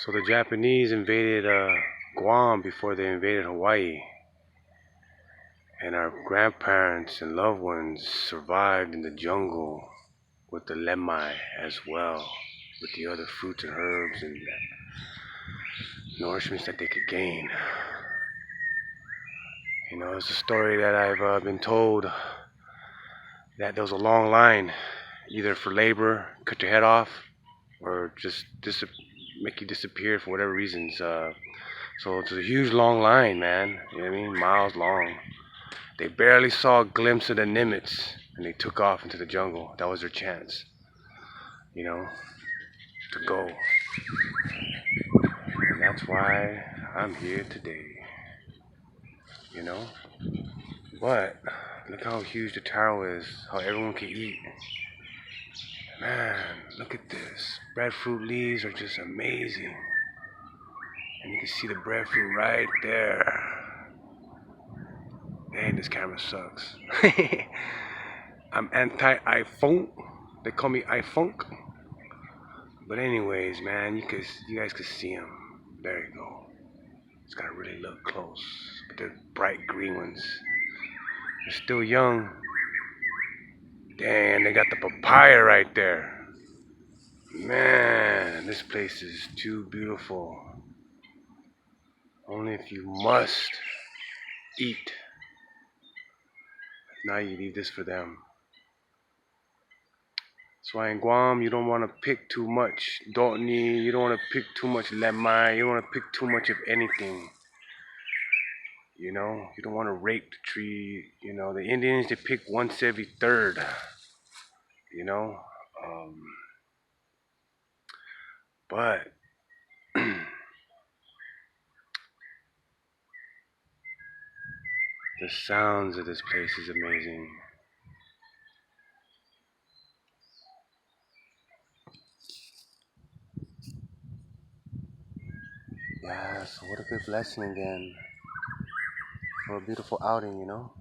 So the Japanese invaded Guam before they invaded Hawaii, and our grandparents and loved ones survived in the jungle with the lemai as well, with the other fruits and herbs and nourishments that they could gain. You know, it's a story that I've been told that there was a long line, either for labor, cut your head off, or just make you disappear for whatever reasons. So it's a huge long line, man. You know what I mean? Miles long. They barely saw a glimpse of the Nimitz, and they took off into the jungle. That was their chance, you know, to go. And that's why I'm here today, you know. But look how huge the taro is, how everyone can eat. Man, look at this. Breadfruit leaves are just amazing. And you can see the breadfruit right there. Dang, this camera sucks. I'm anti-iPhone. They call me iPhone. But anyways, man, you guys could see them. There you go. Just gotta really look close. But they're bright green ones. They're still young. Dang, they got the papaya right there. Man, this place is too beautiful. Only if you must eat. Now you leave this for them. That's why in Guam you don't want to pick too much Doin, you don't want to pick too much lemai, you don't want to pick too much of anything. You know, you don't want to rape the tree. You know, the Indians, they pick once every third. You know, but the sounds of this place is amazing. Yeah, so what a good blessing again for a beautiful outing, you know.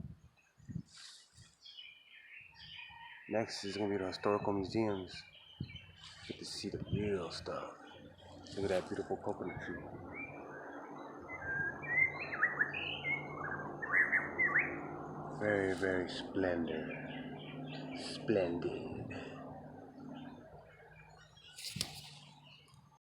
Next is gonna be the historical museums. Get to see the real stuff. Look at that beautiful coconut tree. Very, very splendid. Splendid.